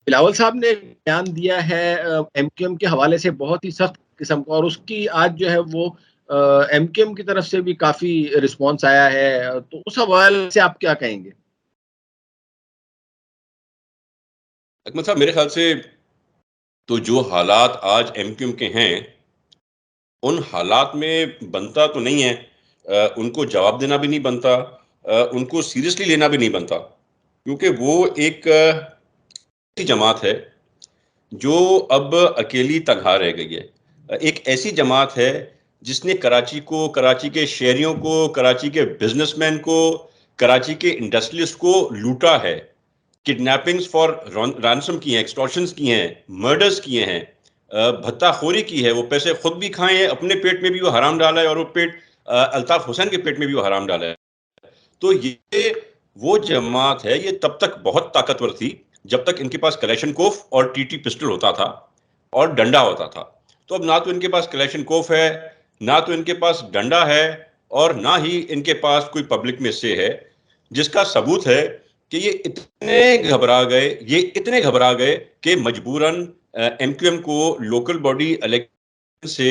बिलावल साहब ने बयान दिया है एमक्यूएम के हवाले से बहुत ही सख्त किस्म का, और उसकी आज जो है वो एमक्यूएम की तरफ से भी काफ़ी रिस्पॉन्स आया है। तो उस हवाले से आप क्या कहेंगे? अकमल साहब, मेरे ख्याल से तो जो हालात आज एमक्यूएम के हैं, उन हालात में बनता तो नहीं है, उनको जवाब देना भी नहीं बनता, उनको सीरियसली लेना भी नहीं बनता, क्योंकि वो एक ऐसी जमात है जो अब अकेली तनहा रह गई है। एक ऐसी जमात है जिसने कराची को, कराची के शहरियों को, कराची के बिजनेसमैन को, कराची के इंडस्ट्रियलिस्ट को लूटा है। किडनैपिंग्स फॉर रैंसम की हैं, एक्सटॉर्शंस की हैं, मर्डर्स किए हैं, भत्ताखोरी की है। वो पैसे खुद भी खाए हैं, अपने पेट में भी वो हराम डाला है, और वो पेट अल्ताफ हुसैन के पेट में भी वो हराम डाला है। तो ये वो जमात है, ये तब तक बहुत ताकतवर थी जब तक इनके पास कलेशनकोफ और टीटी पिस्टल होता था और डंडा होता था। तो अब ना तो इनके पास कलेशनकोफ है, ना तो इनके पास डंडा है, और ना ही इनके पास कोई पब्लिक में से है, जिसका सबूत है कि ये इतने घबरा गए कि मजबूरन एमक्यूएम को लोकल बॉडी इलेक्शन से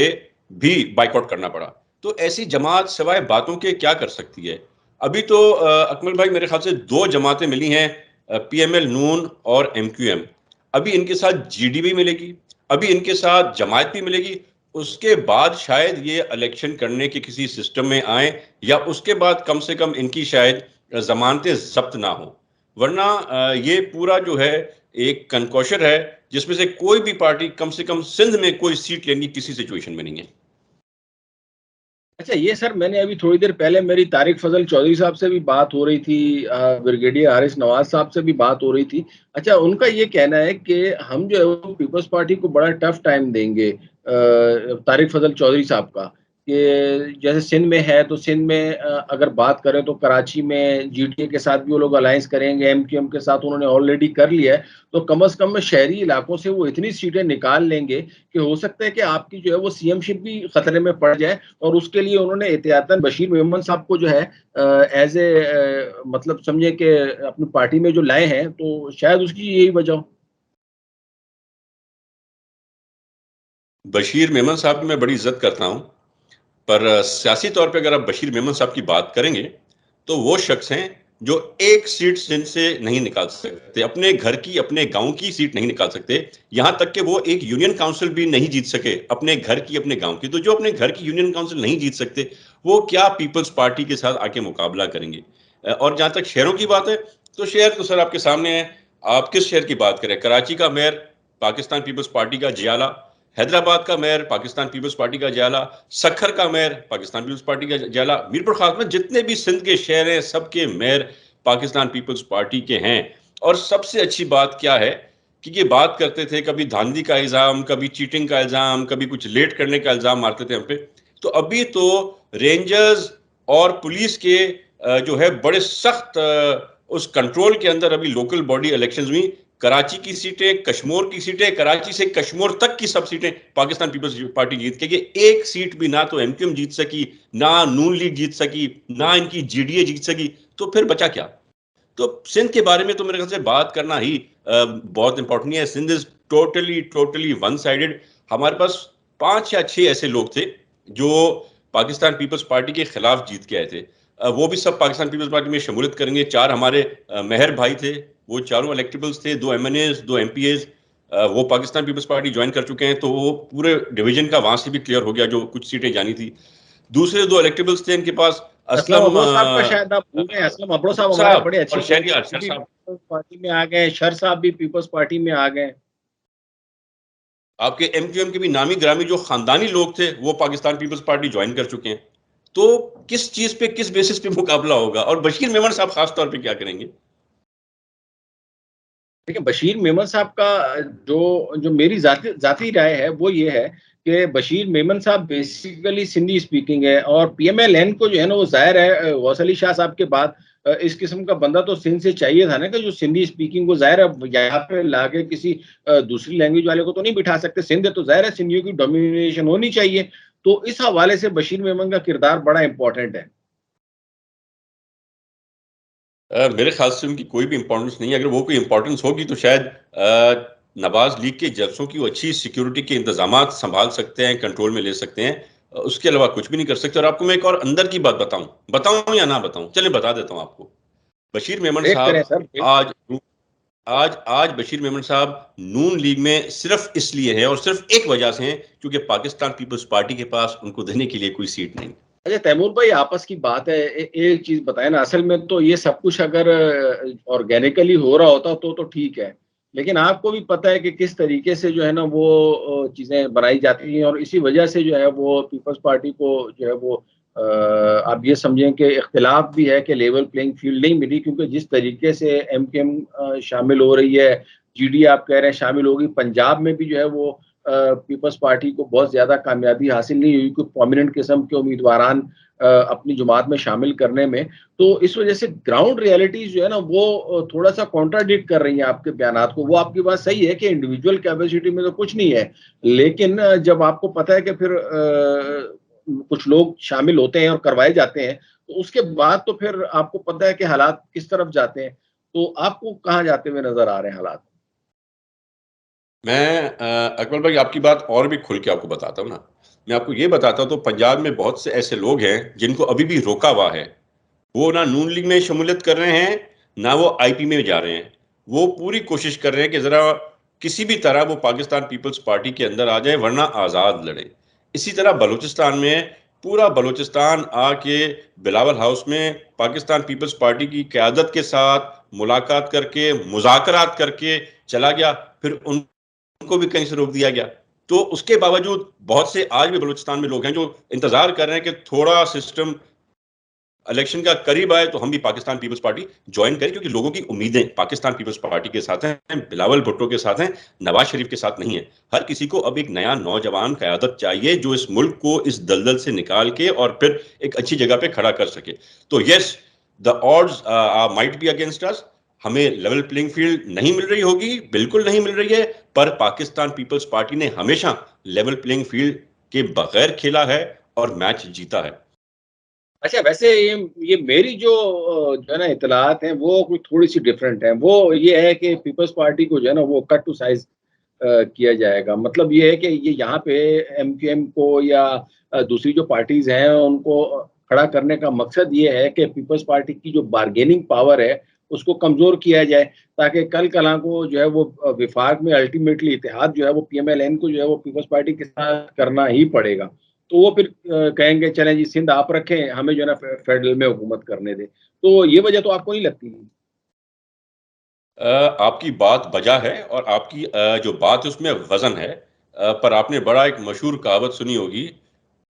भी बाइकआउट करना पड़ा। तो ऐसी जमात सिवाय बातों के क्या कर सकती है? अभी तो अकमल भाई, मेरे ख्याल से दो जमातें मिली हैं, पीएमएल नून और एमक्यूएम। अभी इनके साथ जीडी भी मिलेगी, अभी इनके साथ जमात भी मिलेगी। उसके बाद शायद ये इलेक्शन करने के किसी सिस्टम में आए, या उसके बाद कम से कम इनकी शायद जमानतें जब्त ना हो। वरना ये पूरा जो है एक कनकौशर है, जिसमें से कोई भी पार्टी कम से कम सिंध में कोई सीट लेने की किसी सिचुएशन में नहीं है। अच्छा, ये सर मैंने अभी थोड़ी देर पहले मेरी तारिक फजल चौधरी साहब से भी बात हो रही थी, ब्रिगेडियर हारिस नवाज साहब से भी बात हो रही थी। अच्छा, उनका ये कहना है कि हम जो है वो पीपल्स पार्टी को बड़ा टफ टाइम देंगे, तारिक फजल चौधरी साहब का, कि जैसे सिंध में है तो सिंध में अगर बात करें तो कराची में जीटीए के साथ भी वो लोग अलायंस करेंगे, एमक्यूएम के साथ उन्होंने ऑलरेडी कर लिया है। तो कम से कम शहरी इलाकों से वो इतनी सीटें निकाल लेंगे कि हो सकता है कि आपकी जो है वो सीएमशिप भी खतरे में पड़ जाए। और उसके लिए उन्होंने एहतियातन बशीर मेमन साहब को जो है एज ए मतलब समझे कि अपनी पार्टी में जो लाए हैं, तो शायद उसकी यही वजह हो। बशीर मेमन साहब की मैं बड़ी इज्जत करता हूं, पर सियासी तौर पे अगर आप बशीर मेमन साहब की बात करेंगे, तो वो शख्स हैं जो एक सीट सिंध से नहीं निकाल सकते, अपने घर की, अपने गांव की सीट नहीं निकाल सकते। यहां तक कि वो एक यूनियन काउंसिल भी नहीं जीत सके अपने घर की, अपने गांव की। तो जो अपने घर की यूनियन काउंसिल नहीं जीत सकते, वो क्या पीपल्स पार्टी के साथ आके मुकाबला करेंगे? और जहां तक शहरों की बात है, तो शहर तो सर आपके सामने है। आप किस शहर की बात करें? कराची का मेयर पाकिस्तान पीपल्स पार्टी का जियाला, हैदराबाद का मेयर पाकिस्तान पीपल्स पार्टी का जियाला, सखर का मेयर पाकिस्तान पीपल्स पार्टी का जियाला, मीरपुर खास में जितने भी सिंध के शहर हैं, सबके मेयर पाकिस्तान पीपल्स पार्टी के हैं। और सबसे अच्छी बात क्या है कि ये बात करते थे, कभी धांधली का इल्जाम, कभी चीटिंग का इल्जाम, कभी कुछ लेट करने का इल्जाम मारते थे हम पे। तो अभी तो रेंजर्स और पुलिस के जो है बड़े सख्त उस कंट्रोल के अंदर अभी लोकल बॉडी इलेक्शंस हुई। कराची की सीटें, कश्मीर की सीटें, कराची से कश्मीर तक की सब सीटें पाकिस्तान पीपल्स पार्टी जीत के, एक सीट भी ना तो एमक्यूएम जीत सकी, ना नून लीग जीत सकी, ना इनकी जीडीए जीत सकी। तो फिर बचा क्या? तो सिंध के बारे में तो मेरे ख्याल से बात करना ही बहुत इंपॉर्टेंट नहीं है। Sindh is totally totally one sided. हमारे पास 5 या 6 ऐसे लोग थे जो पाकिस्तान पीपल्स पार्टी के खिलाफ जीत के आए थे। वो भी सब पाकिस्तान पीपल्स पार्टी में शमूलियत करेंगे। 4 हमारे मेहर भाई थे, वो चारों इलेक्टेबल्स थे, 2 एमएनएज, 2 एमपीएज, वो पाकिस्तान पीपल्स पार्टी ज्वाइन कर चुके हैं। तो वो पूरे डिवीजन का वहां से भी क्लियर हो गया जो कुछ सीटें जानी थी। दूसरे 2 इलेक्टेबल्स थे इनके पास, असलम असलम अब्रो साहब का शायद आप भूल गए। असलम अब्रो साहब हमारे साहब बड़े और अच्छे दोस्त थे, शहरियार वो शर भी साहब। पीपल्स पार्टी में आ गए। शर साहब भी पीपल्स पार्टी में आ गए। आपके एमक्यूएम के भी नामी ग्रामी जो खानदानी लोग थे, वो पाकिस्तान पीपल्स पार्टी ज्वाइन कर चुके हैं। तो किस चीज पे, किस बेसिस पे मुकाबला होगा? और बशीर मेमन साहब खास तौर पे क्या करेंगे? देखिए, बशीर मेमन साहब का जो जो मेरी जाती जाती राय है वो ये है कि बशीर मेमन साहब बेसिकली सिंधी स्पीकिंग है, और पीएमएलएन को जो है ना वो जाहिर है गौस अली शाह साहब के बाद इस किस्म का बंदा तो सिंध से चाहिए था ना, कि जो सिंधी स्पीकिंग को जाहिर है यहाँ पे लाके किसी दूसरी लैंग्वेज वाले को तो नहीं बिठा सकते। सिंध है तो जाहिर है सिंधियों की डोमिनेशन होनी चाहिए। तो इस हवाले से बशीर मेमन का किरदार बड़ा इंपॉर्टेंट है। मेरे ख्याल से उनकी कोई भी इंपॉर्टेंस नहीं है। अगर वो कोई इंपॉर्टेंस होगी तो शायद नवाज लीग के जलसों की वो अच्छी सिक्योरिटी के इंतजाम संभाल सकते हैं, कंट्रोल में ले सकते हैं। उसके अलावा कुछ भी नहीं कर सकते। और आपको मैं एक और अंदर की बात बताऊं, बताऊं या ना बताऊं, चलिए बता देता हूं आपको। बशीर मेमन ब्रेक करें साहब सर, ब्रेक करें। आज आज आज बशीर मेमन साहब नून लीग में सिर्फ इसलिए हैं और सिर्फ एक वजह से हैं क्योंकि पाकिस्तान पीपल्स पार्टी के पास उनको देने के लिए कोई सीट नहीं। अच्छा तैमूर भाई, आपस की बात है, एक चीज बताए ना, असल में तो ये सब कुछ अगर ऑर्गेनिकली हो रहा होता तो ठीक है, लेकिन आपको भी पता है कि किस तरीके से जो है ना वो चीजें बनाई जाती हैं, और इसी वजह से जो है वो पीपल्स पार्टी को जो है वो आप ये समझें कि इख्तिलाफ भी है कि लेवल प्लेइंग फील्ड नहीं मिली, क्योंकि जिस तरीके से एमकेएम शामिल हो रही है, जीडी आप कह रहे हैं शामिल होगी, पंजाब में भी जो है वो पीपल्स पार्टी को बहुत ज्यादा कामयाबी हासिल नहीं हुई, कोई प्रोमिनेंट किस्म के उम्मीदवारान अपनी जमात में शामिल करने में। तो इस वजह से ग्राउंड रियलिटीज जो है ना वो थोड़ा सा कॉन्ट्राडिक्ट कर रही हैं आपके बयानात को। वो आपकी बात सही है कि इंडिविजुअल कैपेसिटी में तो कुछ नहीं है, लेकिन जब आपको पता है कि फिर कुछ लोग शामिल होते हैं और करवाए जाते हैं, तो उसके बाद तो फिर आपको पता है कि हालात किस तरफ जाते हैं। तो आपको कहाँ जाते हुए नजर आ रहे हैं हालात? मैं अकबर भाई आपकी बात और भी खुल के आपको बताता हूँ ना। मैं आपको ये बताता हूँ, तो पंजाब में बहुत से ऐसे लोग हैं जिनको अभी भी रोका हुआ है। वो ना नून लीग में शमूलियत कर रहे हैं, ना वो आईपी में जा रहे हैं। वो पूरी कोशिश कर रहे हैं कि जरा किसी भी तरह वो पाकिस्तान पीपल्स पार्टी के अंदर आ जाए, वरना आज़ाद लड़े। इसी तरह बलूचिस्तान में पूरा बलूचिस्तान आके बिलावल हाउस में पाकिस्तान पीपल्स पार्टी की क़यादत के साथ मुलाकात करके, मुज़ाकरात करके चला गया। फिर उनको भी कहीं से रोक दिया गया। तो उसके बावजूद बहुत से आज भी बलूचिस्तान में लोग हैं जो इंतजार कर रहे हैं कि थोड़ा सिस्टम इलेक्शन का करीब आए तो हम भी पाकिस्तान पीपल्स पार्टी ज्वाइन करें, क्योंकि लोगों की उम्मीदें पाकिस्तान पीपल्स पार्टी के साथ हैं, बिलावल भुट्टो के साथ हैं, नवाज शरीफ के साथ नहीं है। हर किसी को अब एक नया नौजवान क़यादत चाहिए जो इस मुल्क को इस दलदल से निकाल के और फिर एक अच्छी जगह पे खड़ा कर सके। तो yes, the odds might be against us. हमें लेवल प्लेइंग फील्ड नहीं मिल रही होगी, बिल्कुल नहीं मिल रही है, पर पाकिस्तान पीपल्स पार्टी ने हमेशा लेवल प्लेइंग फील्ड के बगैर खेला है और मैच जीता है। अच्छा, वैसे ये मेरी जो जो है ना इत्तलात हैं वो कुछ थोड़ी सी डिफरेंट हैं। वो ये है कि पीपल्स पार्टी को जो है ना वो कट टू साइज किया जाएगा। मतलब ये है कि ये यहाँ पे एमक्यूएम को या दूसरी जो पार्टीज हैं उनको खड़ा करने का मकसद ये है कि पीपल्स पार्टी की जो बार्गेनिंग पावर है उसको कमजोर किया जाए, ताकि कल कला को जो है वो विफाक में अल्टीमेटली इत्तेहाद जो है वो पीएमएलएन को जो है वो पीपल्स पार्टी के साथ करना ही पड़ेगा। तो वो फिर कहेंगे चलें जी सिंध आप रखें, हमें जो है ना फेडरल में हुकूमत करने दें। तो ये वजह तो आपको नहीं लगती? आपकी बात बजा है और आपकी जो बात है उसमें वजन है। पर आपने बड़ा एक मशहूर कहावत सुनी होगी,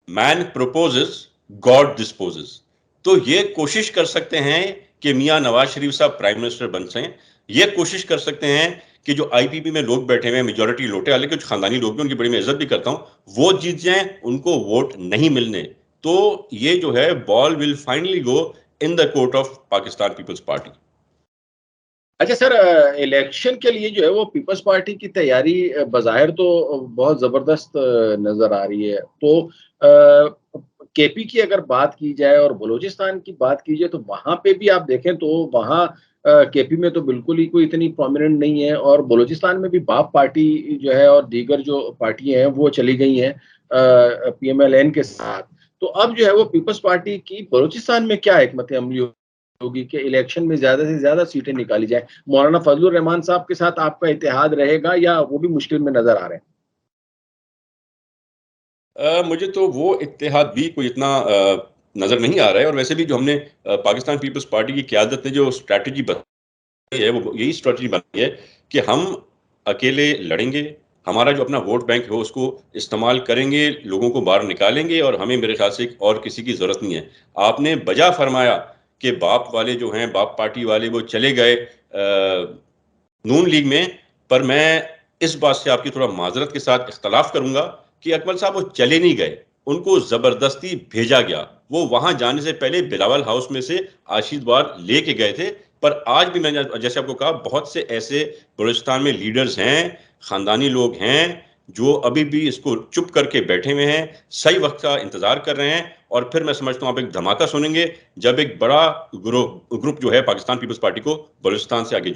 मैन प्रोपोजेस, गॉड डिस्पोजेस। तो ये कोशिश कर सकते हैं कि मियां नवाज शरीफ साहब प्राइम मिनिस्टर बन सकें। ये कोशिश कर सकते हैं कि जो आईपीपी में लोग बैठे हुए हैं, मेजोरिटी लोटे वाले कुछ खानदानी लोग हैं, उनकी बड़ी मैं इज्जत भी करता हूं, वो जीत जाएं, उनको वोट नहीं मिलने। तो ये जो है ball will finally go in the court of Pakistan Peoples Party. अच्छा सर, इलेक्शन के लिए जो है वो पीपल्स पार्टी की तैयारी बज़ाहिर तो बहुत ज़बरदस्त नज़र आ रही है। तो केपी की अगर बात की जाए और बलूचिस्तान की बात की जाए तो वहाँ पे भी आप देखें तो वहाँ केपी में तो बिल्कुल ही कोई इतनी प्रोमिनेंट नहीं है, और बलूचिस्तान में भी बाप पार्टी जो है और दीगर जो पार्टियाँ हैं वो चली गई हैं पीएमएलएन के साथ। तो अब जो है वो पीपल्स पार्टी की बलूचिस्तान में क्या हिकमत अमली होगी कि इलेक्शन में ज्यादा से ज्यादा सीटें निकाली जाए? मौलाना फजलुर रहमान साहब के साथ आपका इत्तेहाद रहेगा या वो भी मुश्किल में नजर आ रहे हैं? मुझे तो वो इत्तेहाद भी कोई इतना नज़र नहीं आ रहा है। और वैसे भी जो हमने पाकिस्तान पीपल्स पार्टी की क़यादत ने जो स्ट्रैटेजी बताई है, वो यही स्ट्रैटेजी बनाई है कि हम अकेले लड़ेंगे, हमारा जो अपना वोट बैंक है उसको इस्तेमाल करेंगे, लोगों को बाहर निकालेंगे और हमें मेरे ख़्याल से और किसी की ज़रूरत नहीं है। आपने बजा फरमाया कि बाप वाले जो हैं, बाप पार्टी वाले वो चले गए नून लीग में, पर मैं इस बात से आपकी थोड़ा माज़रत के साथ इख्तलाफ करूँगा कि अकमल साहब वो चले नहीं गए, उनको ज़बरदस्ती भेजा गया। वो वहाँ जाने से पहले बिलावल हाउस में से आशीर्वाद लेके गए थे। पर आज भी मैंने जैसे आपको कहा बहुत से ऐसे बलूचिस्तान में लीडर्स हैं, ख़ानदानी लोग हैं, जो अभी भी इसको चुप करके बैठे हुए हैं, सही वक्त का इंतजार कर रहे हैं। और फिर मैं समझता हूँ आप एक धमाका सुनेंगे जब एक बड़ा ग्रुप जो है पाकिस्तान पीपल्स पार्टी को बलूचिस्तान से आगे